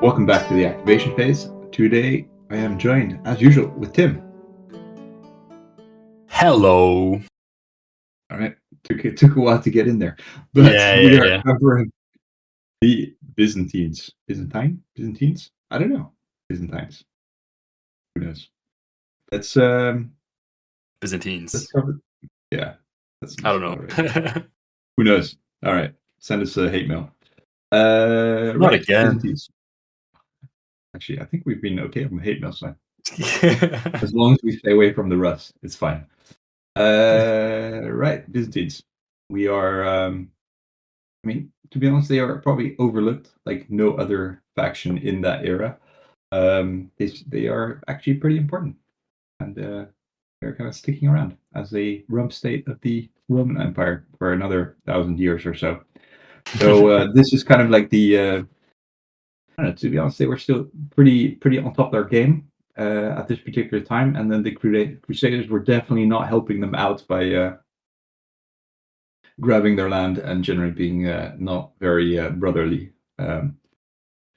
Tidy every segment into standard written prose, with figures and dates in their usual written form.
Welcome back to the activation phase. Today I am joined, as usual, with Tim. Hello. All right, it took a while to get in there, but we are covering the Byzantines. Byzantines? I don't know. Byzantines. Who knows? Let's Byzantines. Let's cover. Yeah, I don't know. Who knows? All right, send us a hate mail. Not right, again. Byzantines. Actually, I think we've been okay on the hate mail side. As long as we stay away from the Rus, it's fine. Right, Byzantines. We are, I mean, to be honest, they are probably overlooked like no other faction in that era. They are actually pretty important, and they're kind of sticking around as a rump state of the Roman Empire for another 1,000 years or so. So this is kind of like the, I don't know, to be honest, they were still pretty on top of their game at this particular time, and then the Crusaders were definitely not helping them out by grabbing their land and generally being not very brotherly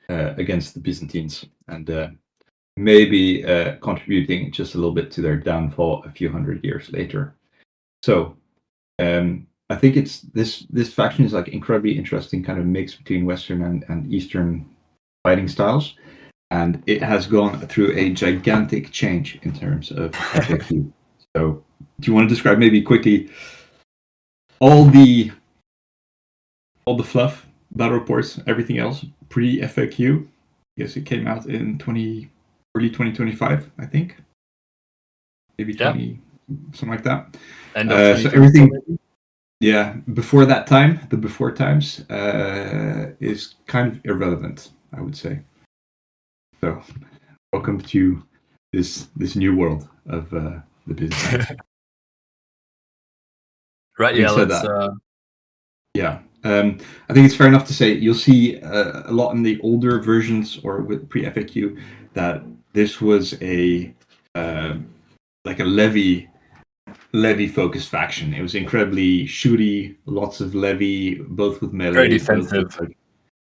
against the Byzantines, and maybe contributing just a little bit to their downfall a few hundred years later. So I think it's this faction is like incredibly interesting kind of mix between Western and Eastern fighting styles, and it has gone through a gigantic change in terms of FAQ. So do you want to describe maybe quickly all the fluff, battle reports, everything else pre-FAQ? I guess it came out in early 2025, I think. Maybe 20, something like that. End of so everything, before that time, the before times, is kind of irrelevant, I would say. So, welcome to this new world of the business. Right. Yeah. Let's. I think it's fair enough to say you'll see a lot in the older versions or with pre-FAQ that this was a like a levy focused faction. It was incredibly shooty, lots of levy, both with melee, very defensive.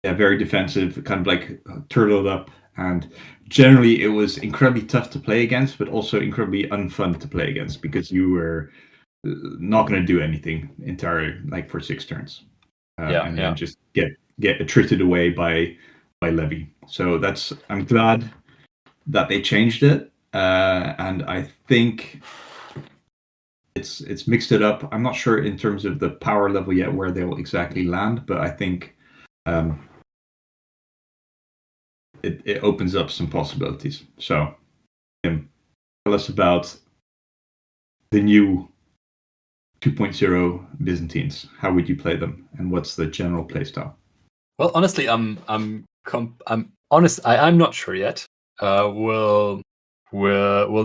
Very defensive, kind of like turtled up, and generally it was incredibly tough to play against, but also incredibly unfun to play against because you were not going to do anything entirely like for 6 turns. Then just get attrited away by levy. So I'm glad that they changed it, and I think it's mixed it up. I'm not sure in terms of the power level yet where they'll exactly land, but I think it opens up some possibilities. So, Tim, tell us about the new 2.0 Byzantines. How would you play them, and what's the general playstyle? Well, honestly, I'm honest. I'm not sure yet. We'll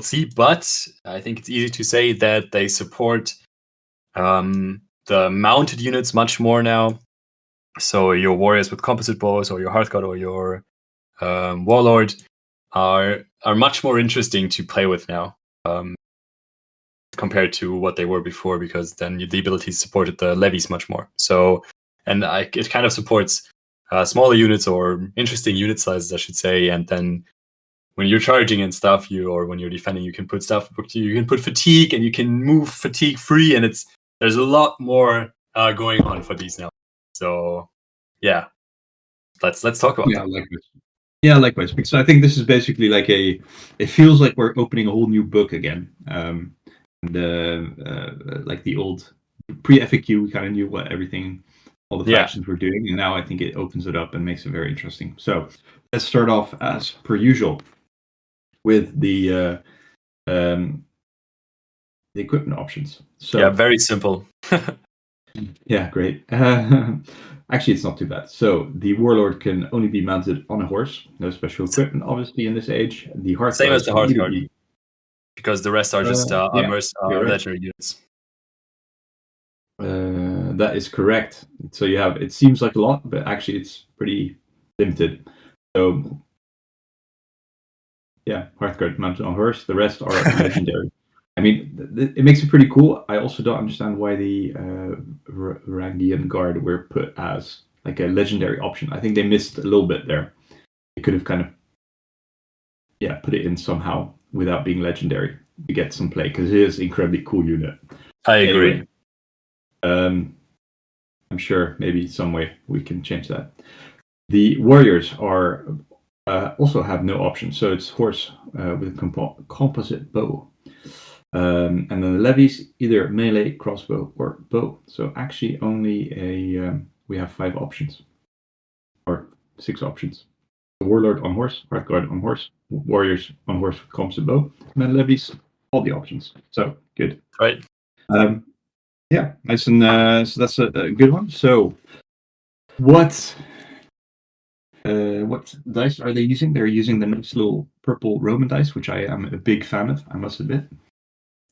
see, but I think it's easy to say that they support the mounted units much more now. So your warriors with composite bows, or your Hearthguard, or your warlord are much more interesting to play with now. Compared to what they were before, because then the abilities supported the levies much more. So, and it kind of supports smaller units or interesting unit sizes, I should say. And then when you're charging and stuff, or when you're defending, you can put fatigue, and you can move fatigue free, and there's a lot more going on for these now. So, yeah, let's talk about that. Likewise, because I think this is basically like it feels like we're opening a whole new book again. Like the old pre-FAQ, we kind of knew what all the factions were doing, and now I think it opens it up and makes it very interesting. So let's start off as per usual with the equipment options. So very simple. Great. Actually, it's not too bad. So the warlord can only be mounted on a horse. No special equipment, obviously, in this age. The Hearthguard, same as the Hearthguard. Because the rest are just legendary units. That is correct. So you have, it seems like a lot, but actually it's pretty limited. So Hearthguard mounted on horse. The rest are legendary. I mean, it makes it pretty cool. I also don't understand why the Varangian Guard were put as like a legendary option. I think they missed a little bit there, could have kind of put it in somehow without being legendary to get some play, because it is an incredibly cool unit. I agree. Anyway, I'm sure maybe some way we can change that. The warriors are also have no option, so it's horse with a composite bow. And then the levies, either melee, crossbow, or bow. So actually only we have 5 options, or 6 options. The warlord on horse, Hearthguard on horse, warriors on horse with composite bow, and then levies, all the options. So good. Right. Yeah, nice. And so that's a good one. So what dice are they using? They're using the nice little purple Roman dice, which I am a big fan of, I must admit.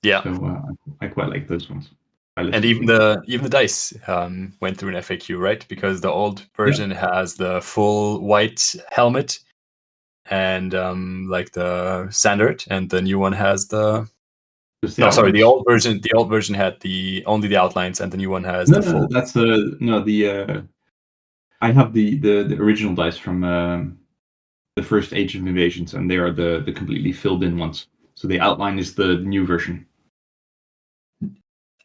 Yeah. So I quite like those ones. And even the dice went through an FAQ, right? Because the old version has the full white helmet and like the standard, and the new one has the. The old version. The old version had only the outlines, and the new one has the full. That's I have the original dice from the first Age of Invasions, and they are the completely filled in ones. So the outline is the new version.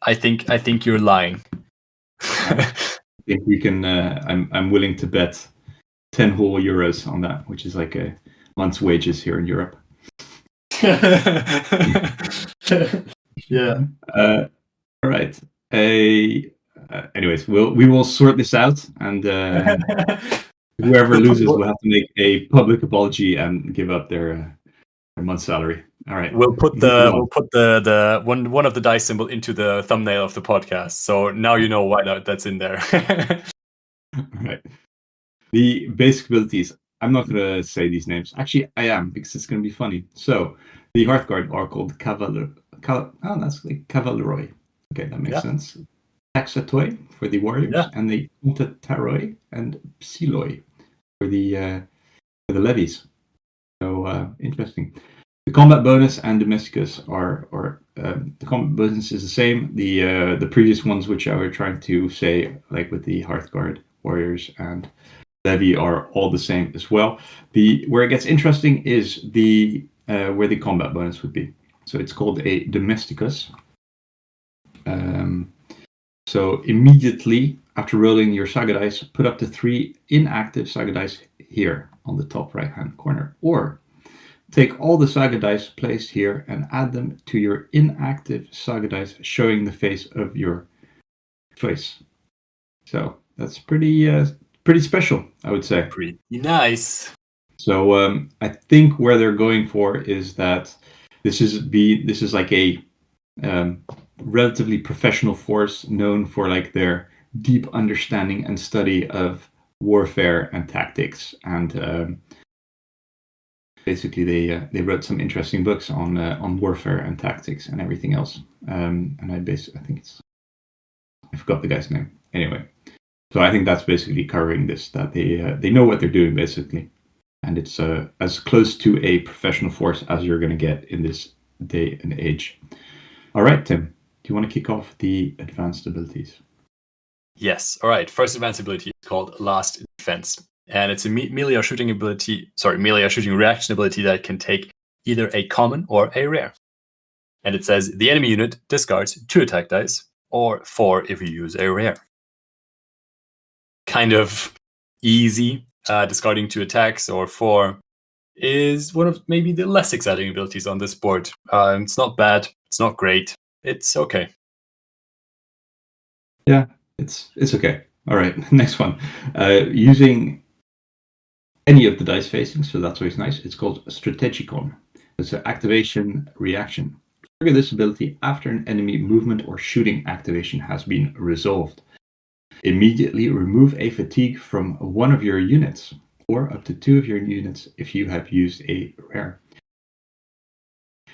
I think you're lying. I think we can. I'm willing to bet 10 whole euros on that, which is like a month's wages here in Europe. Yeah. All right. Anyways, we will sort this out, and whoever loses will have to make a public apology and give up their month's salary. All right. We'll put the one of the dice symbol into the thumbnail of the podcast. So now you know why that's in there. All right. The basic abilities. I'm not going to say these names. Actually, I am, because it's going to be funny. So the Hearthguard are called that's like Cavalleroi. Okay, that makes sense. Taxatoi for the warriors, and the Taroi and Psiloi for the levies. So interesting. The combat bonus and domesticus are the combat bonus is the same. The previous ones, which I were trying to say, like with the Hearthguard warriors and levy, are all the same as well. Where it gets interesting is where the combat bonus would be. So it's called a domesticus. So immediately after rolling your Saga dice, put up to 3 inactive Saga dice here on the top right-hand corner, or take all the Saga dice placed here and add them to your inactive Saga dice, showing the face of your choice. So that's pretty special, I would say. Pretty nice. So I think where they're going for is that this is like a relatively professional force known for like their deep understanding and study of warfare and tactics, and basically they wrote some interesting books on warfare and tactics and everything else. And I think I forgot the guy's name. Anyway, so I think that's basically covering this, that they know what they're doing basically, and it's as close to a professional force as you're going to get in this day and age. All right, Tim, do you want to kick off the advanced abilities? Yes. All right. First advanced ability is called Last Defense, and it's a melee or shooting reaction ability that can take either a common or a rare. And it says the enemy unit discards 2 attack dice, or 4 if you use a rare. Kind of easy. Discarding 2 attacks or 4 is one of maybe the less exciting abilities on this board. It's not bad. It's not great. It's okay. Yeah, it's okay. All right, next one. Using any of the dice facing, so that's always nice. It's called Strategicon. It's an activation reaction. Trigger this ability after an enemy movement or shooting activation has been resolved. Immediately remove a fatigue from one of your units, or up to 2 of your units if you have used a rare.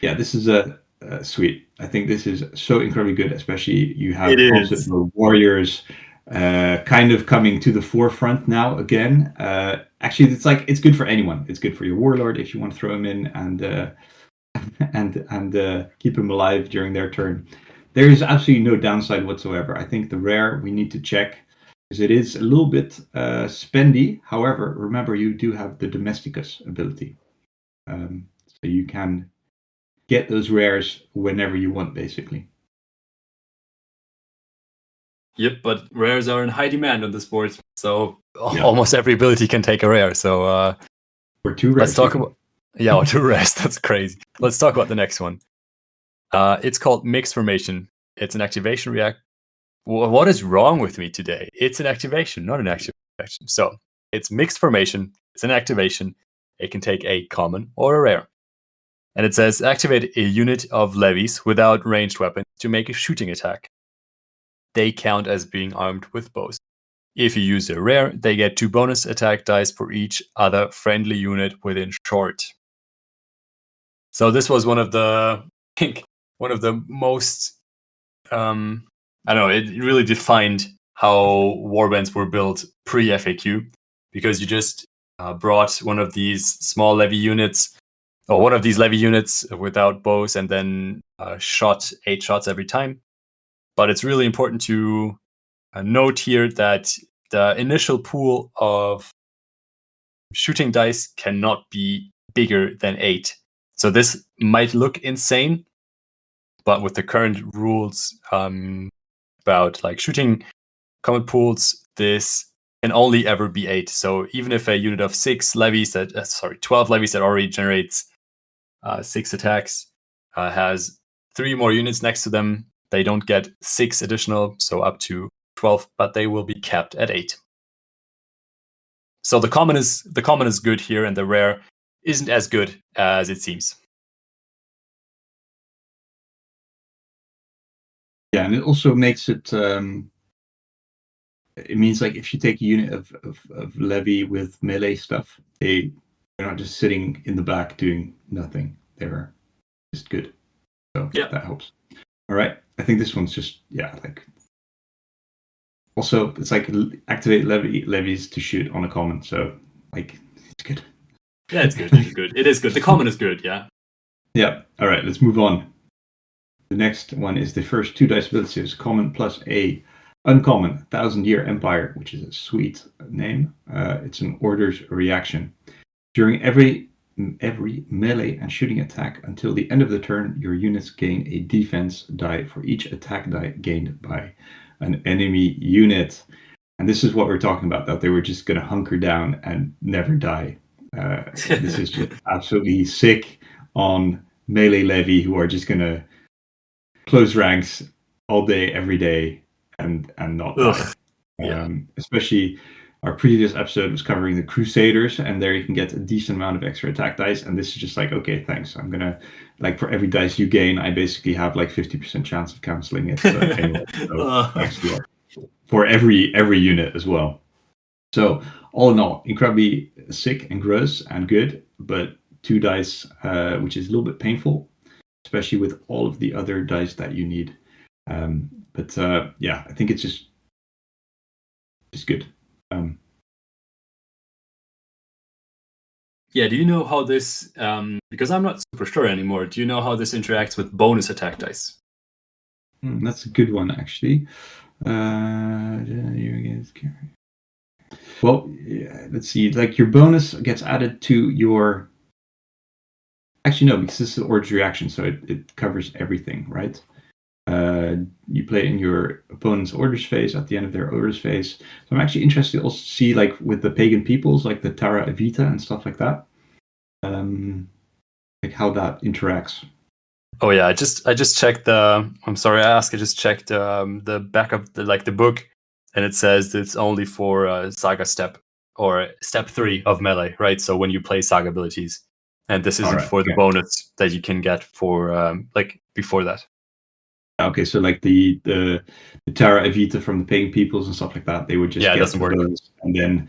Yeah, this is sweet. I think this is so incredibly good, especially you have the warriors kind of coming to the forefront now again. Actually, it's good for anyone. It's good for your warlord if you want to throw him in and keep him alive during their turn. There is absolutely no downside whatsoever. I think the rare we need to check. because it is a little bit spendy. However, remember you do have the Domesticus ability, so you can get those rares whenever you want, basically. Yep, but rares are in high demand on this board, so almost every ability can take a rare. So or 2 rares. Let's talk about or 2 rares. That's crazy. Let's talk about the next one. It's called Mixed Formation. It's an activation react. What is wrong with me today? It's an activation, not an activation. So it's Mixed Formation. It's an activation. It can take a common or a rare. And it says activate a unit of levies without ranged weapons to make a shooting attack. They count as being armed with bows. If you use a rare, they get 2 bonus attack dice for each other friendly unit within short. So this was one of the most, I don't know, it really defined how warbands were built pre-FAQ, because you just brought one of these small levy units, or one of these levy units without bows, and then shot 8 shots every time. But it's really important to note here that the initial pool of shooting dice cannot be bigger than 8. So this might look insane, but with the current rules about like shooting common pools, this can only ever be 8. So even if a unit of 12 levies that already generates 6 attacks has 3 more units next to them, they don't get 6 additional, so up to 12, but they will be capped at 8. So the common is good here, and the rare isn't as good as it seems. Yeah, and it also makes it. It means like if you take a unit of levy with melee stuff, they're not just sitting in the back doing nothing. They're just good. So that helps. All right, I think this one's just like. Also, it's like activate levies to shoot on a common, so like it's good. Yeah, it's good. It's good. It is good. The common is good. Yeah. Yeah. All right, let's move on. The next one is the first 2 dice abilities, common plus a uncommon 1000-Year Empire, which is a sweet name. It's an orders reaction. During every melee and shooting attack until the end of the turn, your units gain a defense die for each attack die gained by an enemy unit. And this is what we're talking about, that they were just going to hunker down and never die. This is just absolutely sick on melee levy, who are just going to close ranks all day, every day, and not die. Especially our previous episode was covering the Crusaders, and there you can get a decent amount of extra attack dice. And this is just like, okay, thanks. I'm gonna, like, for every dice you gain, I basically have like 50% chance of canceling it anyway. So actually, for every unit as well. So all in all, incredibly sick and gross and good, but 2 dice, which is a little bit painful, especially with all of the other dice that you need. But I think it's just good. Do you know how this, because I'm not super sure anymore, do you know how this interacts with bonus attack dice? That's a good one, actually. Well, let's see. Like, your bonus gets added to your... Actually, no, because this is an orders reaction, so it covers everything, right? You play in your opponent's orders phase at the end of their orders phase. So I'm actually interested to also see, like, with the pagan peoples, like the Terra Evita and stuff like that, like how that interacts. Oh yeah, I just checked the. I'm sorry, I just checked the back of the book, and it says it's only for Saga step or step 3 of melee, right? So when you play Saga abilities, and this isn't for the bonus that you can get for before that. Okay, so like the Terra Evita from the pagan peoples and stuff like that, they would just get the bonus, and then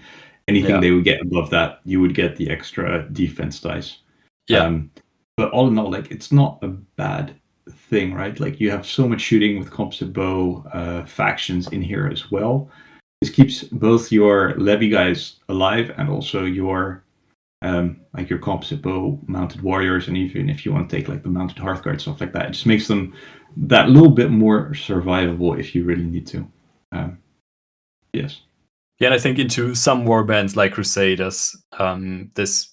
anything they would get above that, you would get the extra defense dice. Yeah. But all in all, like, it's not a bad thing, right? Like, you have so much shooting with composite bow factions in here as well. This keeps both your levy guys alive and also your like your composite bow mounted warriors, and even if you want to take like the mounted Hearthguard, stuff like that, it just makes them that little bit more survivable if you really need to. Yes. Yeah, and I think into some warbands like Crusaders, this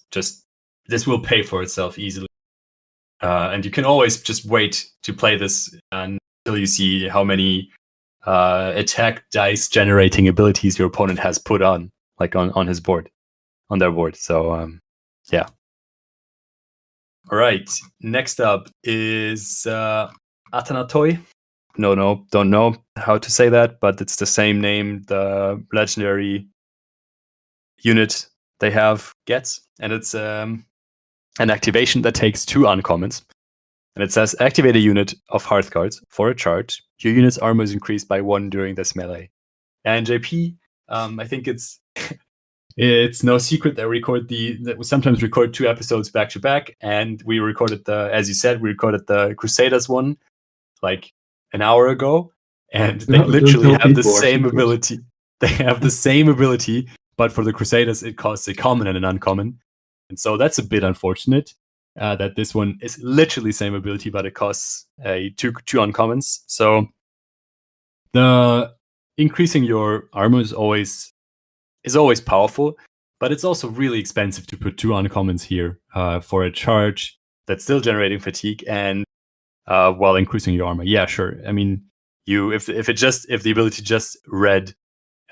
will pay for itself easily. And you can always just wait to play this until you see how many attack dice generating abilities your opponent has put on, like on his board, on their board. So yeah. All right. Next up is Atanatoi. No, don't know how to say that, but it's the same name the legendary unit they have gets, and it's an activation that takes 2 uncommons. And it says activate a unit of Hearth cards for a charge. Your unit's armor is increased by 1 during this melee. And JP, I think it's it's no secret that we sometimes record 2 episodes back to back, and we recorded as you said, we recorded the Crusaders one like an hour ago, and they literally have the same ability. They have the same ability, but for the Crusaders, it costs a common and an uncommon, and so that's a bit unfortunate. That this one is literally same ability, but it costs two uncommons. So the increasing your armor is always powerful, but it's also really expensive to put 2 uncommons here for a charge that's still generating fatigue and while increasing your armor. Yeah, sure. I mean, if the ability just read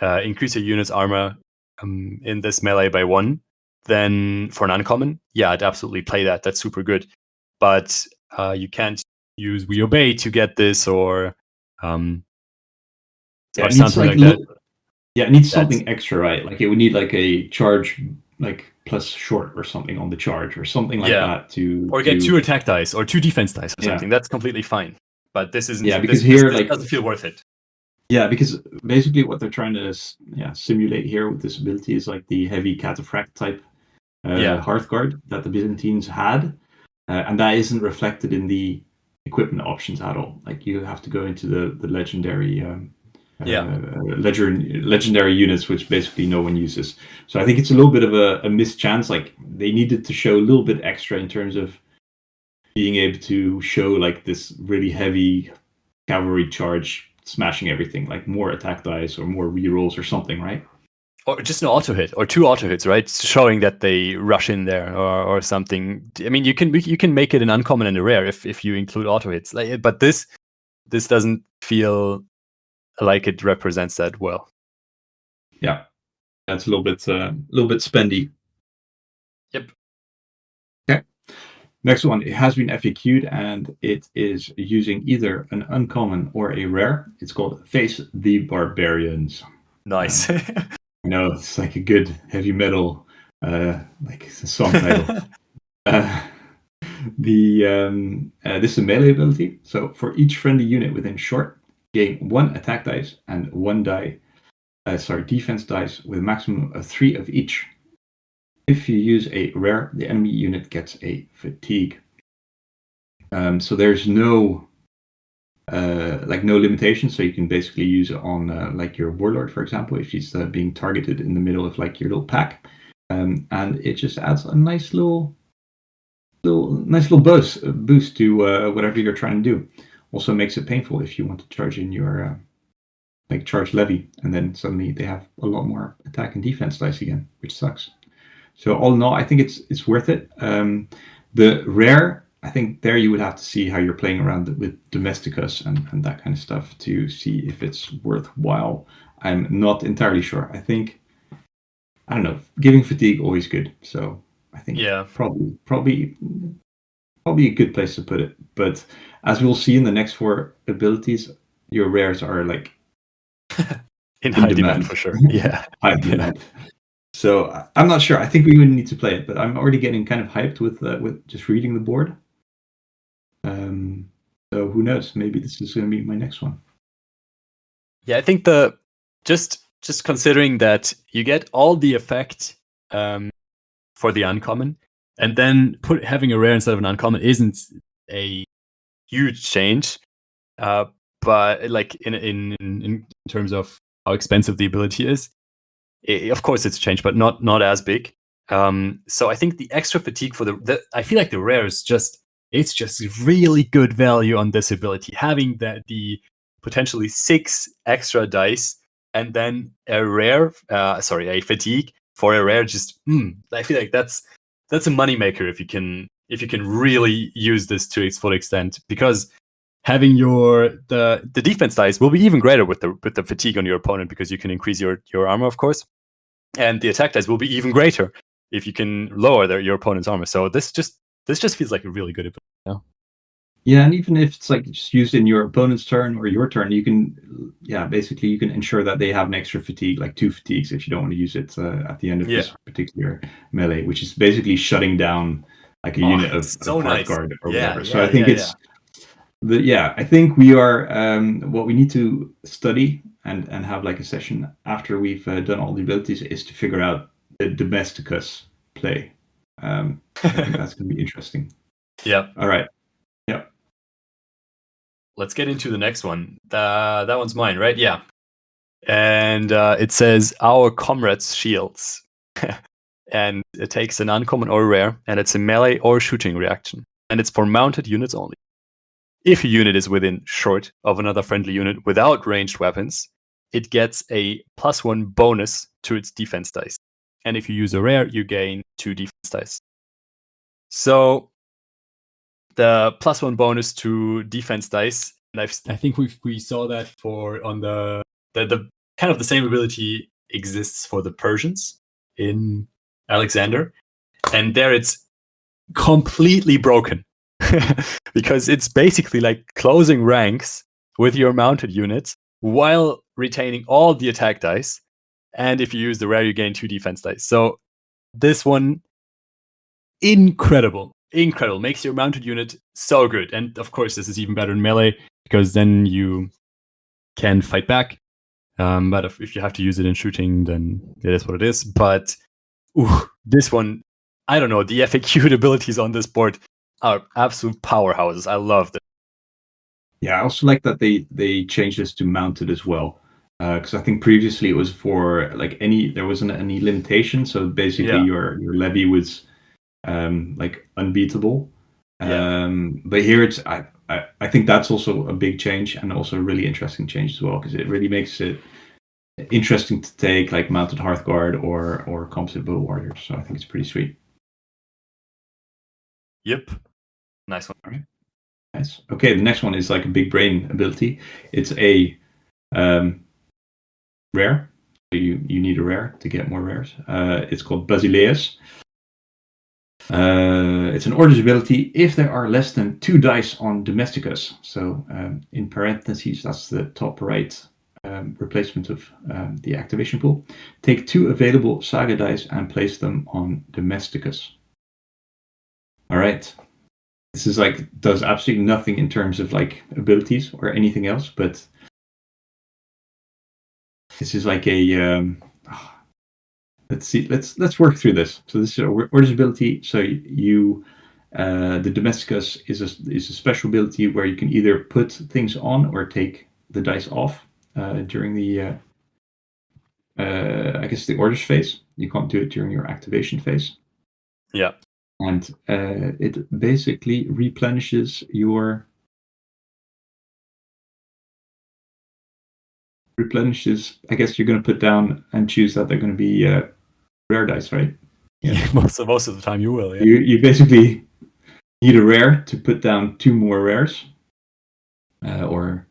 increase your unit's armor in this melee by 1, then for an uncommon, yeah, I'd absolutely play that. That's super good. But you can't use We Obey to get this, or something like that. Yeah, it needs something extra, right? Like it would need like a charge, like plus short or something on the charge, or something like that or get 2 attack dice or 2 defense dice or something. That's completely fine. But this isn't. Yeah, because this doesn't feel worth it. Yeah, because basically what they're trying to simulate here with this ability is like the heavy cataphract type Hearth guard that the Byzantines had, and that isn't reflected in the equipment options at all. Like you have to go into the legendary legendary units, which basically no one uses. So I think it's a little bit of a missed chance. Like they needed to show a little bit extra in terms of being able to show like this really heavy cavalry charge smashing everything, like more attack dice or more rerolls or something, right? Or just an auto hit or 2 auto hits, right? Showing that they rush in there or something. I mean, you can make it an uncommon and a rare if you include auto hits. But this doesn't feel like it represents that well. Yeah, that's a little bit spendy. Yep. Okay. Next one, it has been FAQ'd and it is using either an uncommon or a rare. It's called Face the Barbarians. Nice. I know, it's like a good heavy metal like song title. This is a melee ability. So for each friendly unit within short, gain 1 attack dice and 1 defense dice with a maximum of 3 of each. If you use a rare, the enemy unit gets a fatigue. So there's no limitation. So you can basically use it on like your warlord, for example, if she's being targeted in the middle of like your little pack, and it just adds a nice little boost to whatever you're trying to do. Also makes it painful if you want to charge in your charge levy, and then suddenly they have a lot more attack and defense dice again, which sucks. So all in all, I think it's worth it. The rare, I think there you would have to see how you're playing around with Domesticus and that kind of stuff to see if it's worthwhile. I'm not entirely sure. I think, I don't know, giving fatigue always good. So I think probably a good place to put it. But as we'll see in the next 4 abilities, your rares are like in high demand for sure. Yeah, high demand. So I'm not sure. I think we would need to play it, but I'm already getting kind of hyped with just reading the board. So who knows? Maybe this is going to be my next one. Yeah, I think just considering that you get all the effect for the uncommon, and then having a rare instead of an uncommon isn't a huge change. But like in terms of how expensive the ability is. Of course, it's changed, but not as big. So I think the extra fatigue for I feel like the rare is just really good value on this ability. Having the potentially 6 extra dice and then a fatigue for a rare. Just I feel like that's a moneymaker if you can really use this to its full extent, because having the defense dice will be even greater with the fatigue on your opponent, because you can increase your armor, of course, and the attack dice will be even greater if you can lower your opponent's armor. So this just feels like a really good ability. Yeah, and even if it's like just used in your opponent's turn or your turn, you can, basically you can ensure that they have an extra fatigue, like 2 fatigues, if you don't want to use it at the end of this particular melee, which is basically shutting down like a unit of Hearth Guard or whatever. So I think I think we are what we need to study and have like a session after we've done all the abilities is to figure out the Domesticus play. I think that's going to be interesting. Yeah. All right. Yeah. Let's get into the next one. That one's mine, right? Yeah. And it says Our Comrades' Shields. And it takes an uncommon or rare, and it's a melee or shooting reaction. And it's for mounted units only. If a unit is within short of another friendly unit without ranged weapons, it gets a +1 bonus to its defense dice. And if you use a rare, you gain 2 defense dice. So the +1 bonus to defense dice, and I think we saw that on the kind of the same ability exists for the Persians in Alexander, and there it's completely broken because it's basically like closing ranks with your mounted units while retaining all the attack dice, and if you use the rare, you gain 2 defense dice. So this one, incredible, makes your mounted unit so good. And of course this is even better in melee, because then you can fight back, but if you have to use it in shooting, then it is what it is. But this one, I don't know, the FAQ abilities on this board are absolute powerhouses. I love them. Yeah, I also like that they changed this to mounted as well, because I think previously it was for like there wasn't any limitation, so basically your levy was like unbeatable. But here it's I think that's also a big change, and also a really interesting change as well, because it really makes it interesting to take like mounted Hearthguard or composite bow warriors. So I think it's pretty sweet. Yep, nice one. All right, nice. Okay, the next one is like a big brain ability. It's a rare. So you need a rare to get more rares. It's called Basileus. It's an orders ability if there are less than 2 dice on Domesticus. So in parentheses, that's the top right replacement of the activation pool. Take 2 available Saga dice and place them on Domesticus. All right. This is like does absolutely nothing in terms of like abilities or anything else, but this is like a let's see. Let's work through this. So this is orders ability. So you, the Domesticus is a special ability where you can either put things on or take the dice off during the I guess the orders phase. You can't do it during your activation phase. Yeah. And it basically replenishes your I guess you're going to put down and choose that they're going to be rare dice, right? Yeah. Most of the time you will. Yeah. You basically need a rare to put down 2 more rares, but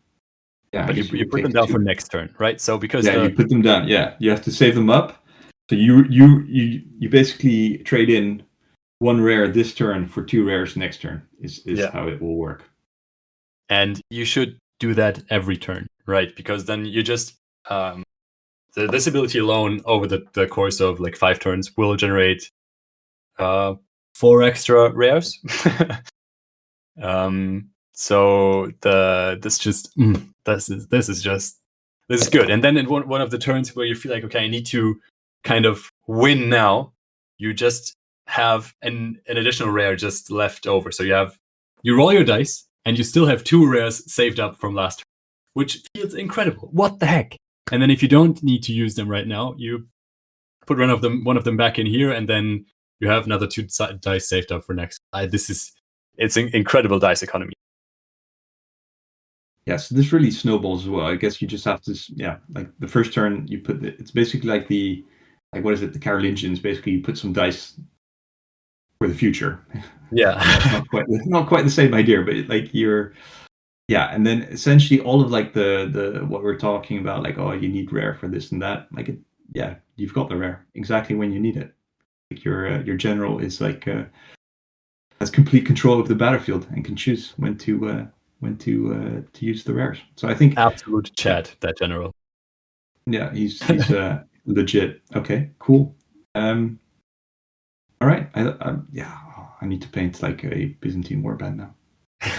you put them down for next turn, right? So because you put them down. Yeah, you have to save them up. So you basically trade in 1 rare this turn for 2 rares next turn. Is how it will work. And you should do that every turn, right? Because then you just this ability alone over the course of like 5 turns will generate 4 extra rares. So this is good. And then in one of the turns where you feel like, okay, I need to kind of win now, you just have an additional rare just left over. So you roll your dice and you still have 2 rares saved up from last turn, which feels incredible. What the heck? And then if you don't need to use them right now, you put one of them back in here, and then you have another 2 dice saved up for next. It's an incredible dice economy. So this really snowballs as well. I guess you just have to, like the first turn you put it's basically like what is it? The Carolingians. Basically, you put some dice for the future. Yeah. It's not quite the same idea, but like and then essentially all of like the what we're talking about, like, oh, you need rare for this and that. Like you've got the rare exactly when you need it. Like your general is like has complete control of the battlefield and can choose when to use the rares. So I think Absolute Chad, that general. Yeah, he's legit. Okay, cool. All right. I need to paint like a Byzantine warband now.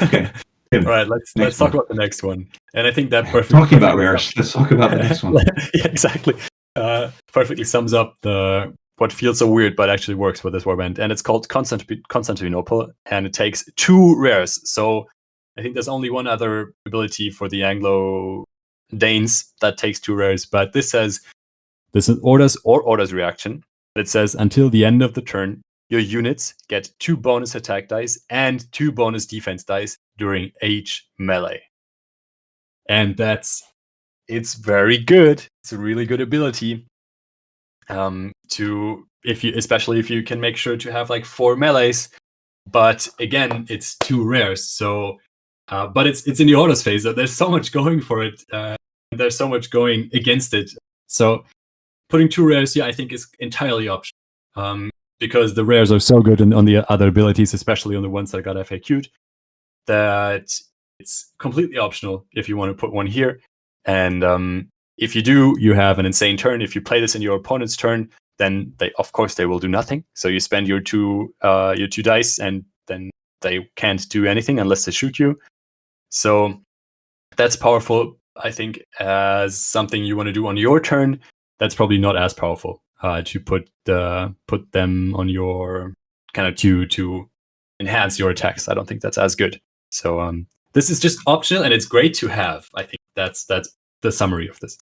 Okay. Tim, All right, let's talk about the next one. And I think that talking about rares. Let's talk about the next one. Yeah, exactly. Perfectly sums up what feels so weird but actually works for this warband. And it's called Constantinople, and it takes 2 rares. So I think there's only one other ability for the Anglo-Danes that takes 2 rares, but this says this is orders reaction. It says until the end of the turn, your units get 2 bonus attack dice and 2 bonus defense dice during each melee. And it's very good. It's a really good ability. Especially if you can make sure to have like 4 melees. But again, it's 2 rares. So but it's in the orders phase. So there's so much going for it. There's so much going against it. So putting 2 rares here, I think, is entirely optional. Because the rares are so good on the other abilities, especially on the ones that got FAQ'd, that it's completely optional if you want to put one here. And if you do, you have an insane turn. If you play this in your opponent's turn, then they will do nothing. So you spend your two dice, and then they can't do anything unless they shoot you. So that's powerful. I think as something you want to do on your turn, that's probably not as powerful to put them on your kind of to enhance your attacks. I don't think that's as good. So this is just optional, and it's great to have. I think that's the summary of this.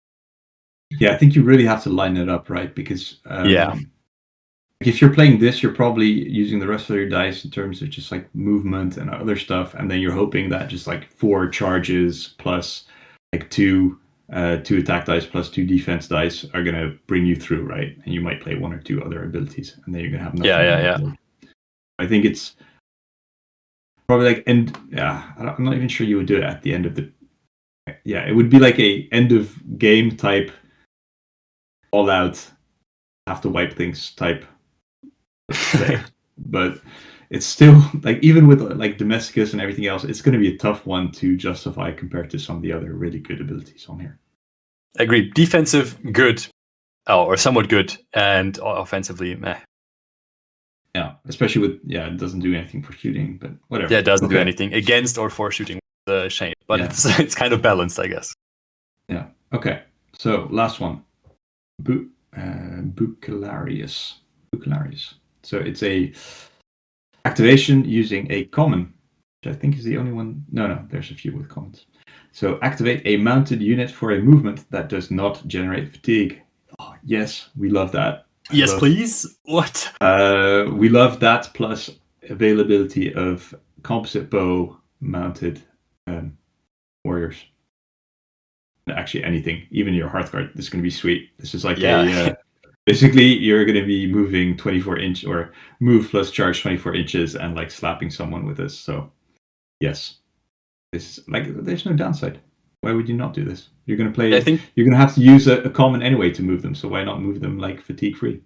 Yeah, I think you really have to line it up, right? Because if you're playing this, you're probably using the rest of your dice in terms of just like movement and other stuff, and then you're hoping that just like 4 charges plus like 2 attack dice plus 2 defense dice are gonna bring you through, right? And you might play 1 or 2 other abilities, and then you're gonna have nothing. Yeah. I think it's probably like I'm not even sure you would do it at the end of the. Yeah, it would be like a end of game type, all out, have to wipe things type play. But it's still like, even with like Domesticus and everything else, it's going to be a tough one to justify compared to some of the other really good abilities on here. Agreed. Defensive, good, or somewhat good, and offensively, meh. Yeah, especially with it doesn't do anything for shooting, but whatever. Yeah, it doesn't do anything against or for shooting. The shame, but it's kind of balanced, I guess. Yeah. Okay. So last one, Bucellarius. So it's a activation using a common, which I think is the only one. No, there's a few with commons. So activate a mounted unit for a movement that does not generate fatigue. Oh, yes, we love that. Yes, please. What? We love that, plus availability of composite bow mounted warriors. Actually, anything, even your Hearthguard, this is going to be sweet. This is like basically you're going to be moving 24 inch or move plus charge 24 inches and like slapping someone with this. So yes, this is like, there's no downside. Why would you not do this? You're going to play. You're going to have to use a common anyway to move them. So why not move them like fatigue free?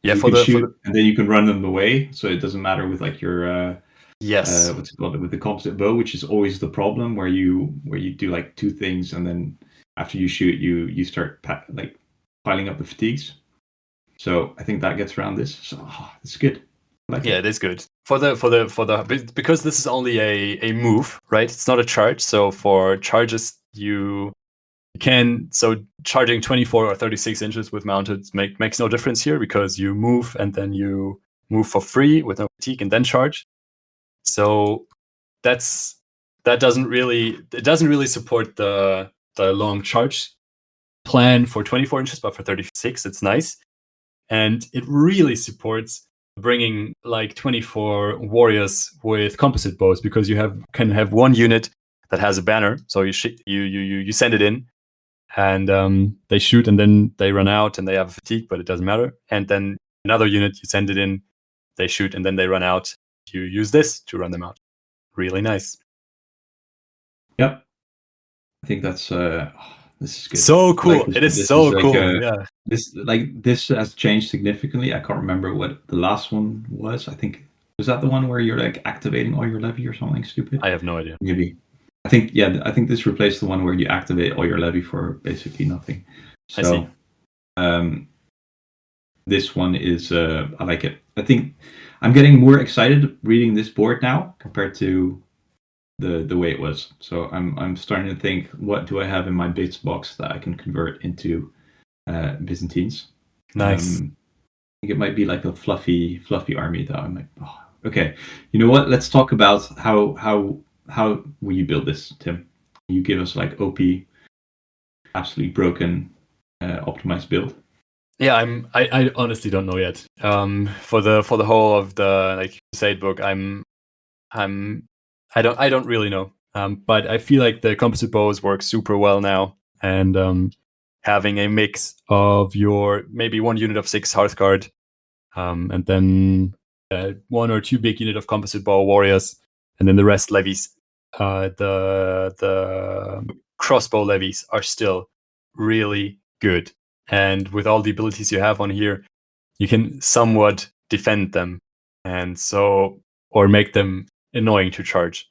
Yeah, and then you can run them away. So it doesn't matter with like your what's it called, with the composite bow, which is always the problem where you do like 2 things, and then after you shoot, you start like piling up the fatigues. So I think that gets around this. So it's good. It is good for the because this is only a move, right? It's not a charge. So for charges, you can charging 24 or 36 inches with mounted makes no difference here, because you move and then you move for free with no fatigue and then charge. So that doesn't really support the long charge plan for 24 inches, but for 36 it's nice, and it really supports bringing like 24 warriors with composite bows, because you can have one unit that has a banner. So you send it in, and they shoot, and then they run out, and they have a fatigue, but it doesn't matter. And then another unit, you send it in, they shoot, and then they run out. You use this to run them out. Really nice. Yep. I think that's this is good. So cool. Like, it is so like, cool. Yeah. This has changed significantly. I can't remember what the last one was. I think was that the one where you're like activating all your levy or something stupid? I have no idea. Maybe. I think this replaced the one where you activate all your levy for basically nothing. So, I see. This one is I like it. I think I'm getting more excited reading this board now compared to the way it was. So I'm starting to think, what do I have in my bits box that I can convert into Byzantines? Nice. I think it might be like a fluffy army that I'm like, oh, okay. You know what? Let's talk about how will you build this, Tim? You give us like OP, absolutely broken, optimized build. Yeah, I honestly don't know yet. For the whole of the like Crusade book, I don't really know. But I feel like the composite bows work super well now, and having a mix of your maybe one unit of 6 Hearthguard, and then 1 or 2 big unit of composite bow warriors, and then the rest levies. The crossbow levies are still really good, and with all the abilities you have on here, you can somewhat defend them, and so or make them annoying to charge.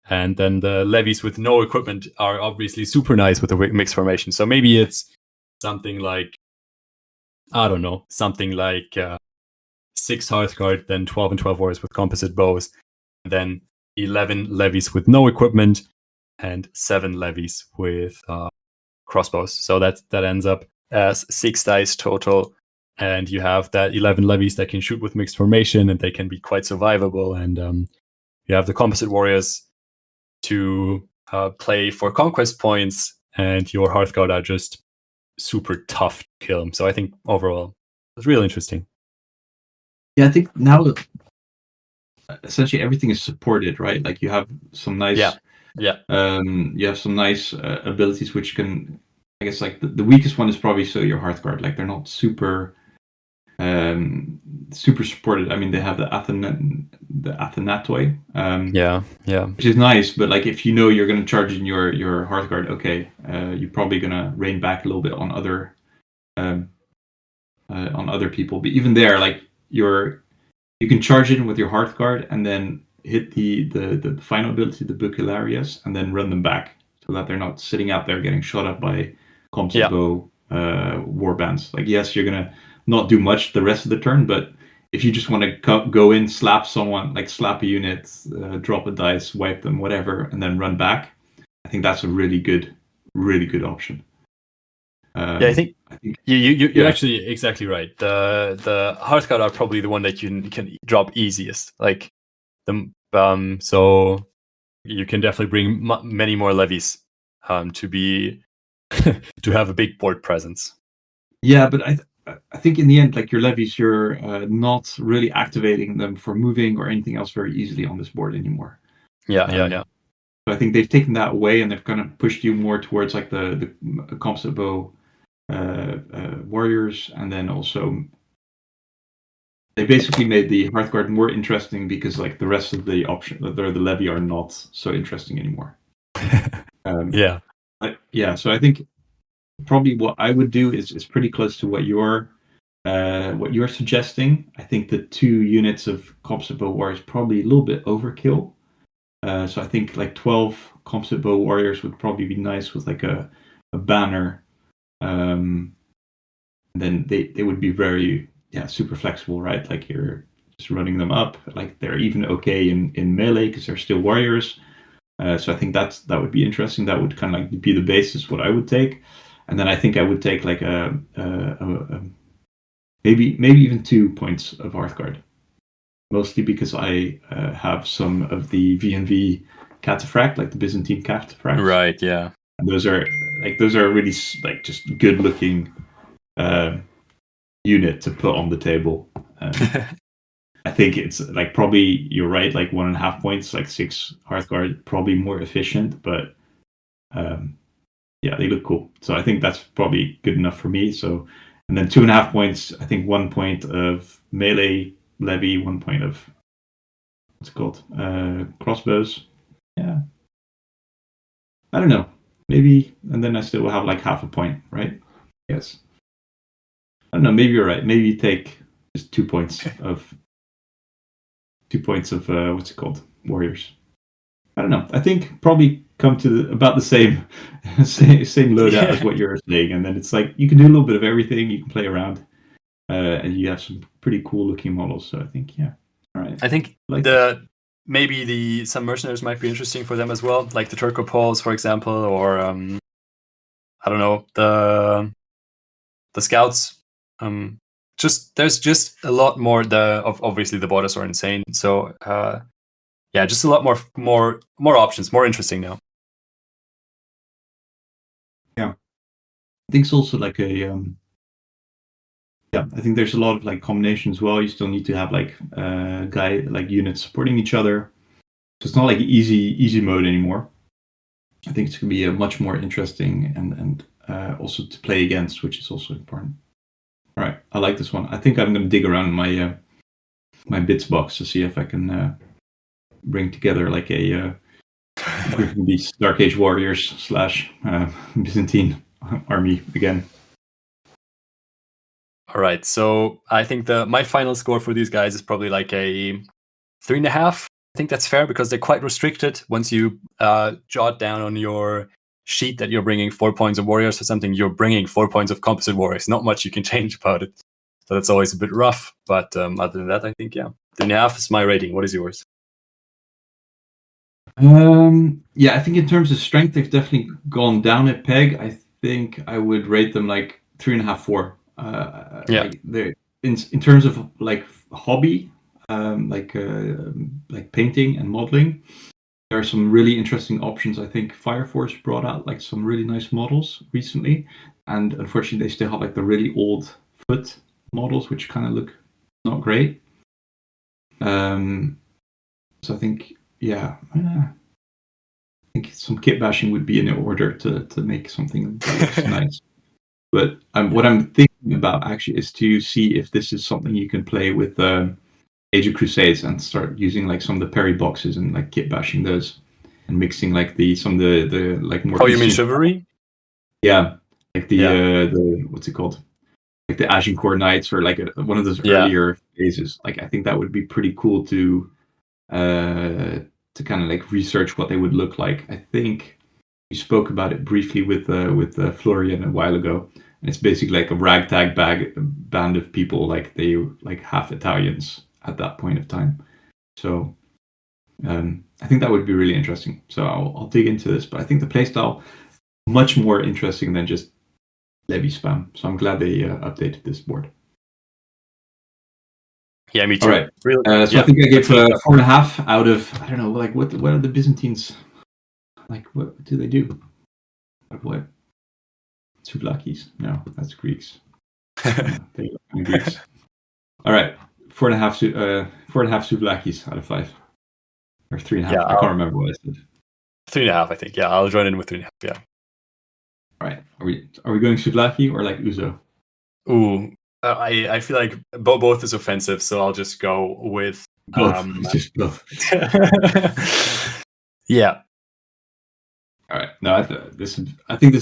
And then the levies with no equipment are obviously super nice with the mixed formation. So maybe it's something like, I don't know, something like 6 Hearthguard, then 12 and 12 warriors with composite bows, and then 11 levies with no equipment, and 7 levies with crossbows. So that ends up as 6 dice total, and you have that 11 levies that can shoot with mixed formation, and they can be quite survivable. And you have the composite warriors to play for conquest points, and your Hearthguard are just super tough to kill them. So I think overall it's really interesting. Yeah, I think now essentially everything is supported, right? Like you have some nice, you have some nice abilities which can, I guess, like the weakest one is probably still your Hearthguard. Like they're not super supported. I mean, they have the Athenatoi, which is nice, but like if you know you're going to charge in your Hearthguard, okay, you're probably going to rein back a little bit on other people. But even there, like you can charge in with your Hearthguard and then hit the final ability, the Bucellarius, and then run them back so that they're not sitting out there getting shot up by composite bow warbands. Like, yes, you're gonna not do much the rest of the turn, but if you just want to go in, slap someone, like slap a unit, drop a dice, wipe them, whatever, and then run back, I think that's a really good option. I think you're actually exactly right. The Hearthguard are probably the one that you can drop easiest. Like so you can definitely bring many more levies to be to have a big board presence. Yeah, but I think in the end, like your levies, you're not really activating them for moving or anything else very easily on this board anymore. Yeah. So I think they've taken that away and they've kind of pushed you more towards like the composite bow warriors, and then also they basically made the Hearthguard more interesting because like the rest of the option, the levy, are not so interesting anymore. So I think probably what I would do is pretty close to what you're suggesting. I think the 2 units of composite bow warriors probably a little bit overkill. So I think like 12 composite bow warriors would probably be nice with like a banner. And then they would be very super flexible, right? Like you're just running them up. Like they're even okay in melee because they're still warriors. So I think that would be interesting. That would kind of like be the basis what I would take. And then I think I would take like a maybe even 2 points of Hearthguard, mostly because I have some of the V&V Cataphract, like the Byzantine Cataphract. Right. Yeah. And those are really like just good looking unit to put on the table. I think it's like probably you're right, like 1.5 points, like 6 Hearthguard, probably more efficient, but yeah, they look cool. So I think that's probably good enough for me. So, and then 2.5 points, I think 1 point of melee levy, 1 point of what's it called? Crossbows. Yeah. I don't know. Maybe, and then I still will have like half a point, right? Yes. I don't know. Maybe you're right. Maybe you take just 2 points of what's it called? Warriors. I don't know. I think probably come to about the same loadout as what you're saying, and then it's like you can do a little bit of everything. You can play around, and you have some pretty cool looking models. So I think, yeah, all right. I think like maybe some mercenaries might be interesting for them as well, like the Turco Poles, for example, or I don't know, the scouts. There's just a lot more. Obviously the borders are insane, so yeah, just a lot more options, more interesting now. Yeah, I think it's also like a yeah, I think there's a lot of like combination as well. You still need to have like units supporting each other. So it's not like easy mode anymore. I think it's going to be a much more interesting and also to play against, which is also important. All right, I like this one. I think I'm going to dig around my my bits box to see if I can bring together like a Griffin Beast Dark Age Warriors / Byzantine army again. All right, so I think my final score for these guys is probably like a 3.5. I think that's fair because they're quite restricted. Once you jot down on your sheet that you're bringing 4 points of warriors or something, you're bringing 4 points of composite warriors. Not much you can change about it. So that's always a bit rough. But other than that, I think, yeah, 3.5 is my rating. What is yours? Yeah, I think in terms of strength, they've definitely gone down a peg. I think I would rate them like 3.5, 4. Yeah. Like they're in terms of like hobby, like painting and modeling. There are some really interesting options. I think Fire Force brought out like some really nice models recently, and unfortunately, they still have like the really old foot models, which kind of look not great. So I think, yeah, I think some kit bashing would be in order to make something that looks nice. But what I'm thinking about actually is to see if this is something you can play with Age of Crusades and start using like some of the parry boxes and like kit bashing those and mixing like some of the like more. Oh, you mean Chivalry? Yeah, like the what's it called? Like the Agincourt Knights or like one of those earlier phases. Like I think that would be pretty cool to kind of like research what they would look like. I think we spoke about it briefly with Florian a while ago, and it's basically like a ragtag band of people, like they like half Italians at that point of time. So I think that would be really interesting. So I'll dig into this, but I think the playstyle much more interesting than just levy spam. So I'm glad they updated this board. Yeah, me too. All right. So I think I gave 4.5 out of, I don't know, like what are the Byzantines? Like what do they do? What? Souvlakis? No, that's Greeks. They're Greeks. All right, 4.5 Souvlakis out of 5, or 3.5. Yeah, I can't remember what I said. 3.5, I think. Yeah, I'll join in with 3.5. Yeah. All right, are we going Souvlaki or like Uzo? Ooh, I feel like both is offensive, so I'll just go with both. Just both. Yeah. All right. No, I think this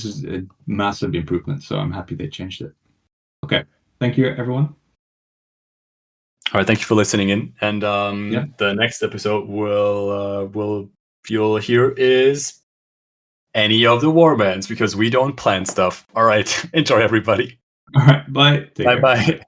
is a massive improvement, so I'm happy they changed it. Okay. Thank you, everyone. All right. Thank you for listening in. And the next episode you'll hear is any of the warbands, because we don't plan stuff. All right. Enjoy, everybody. All right. Bye. Bye.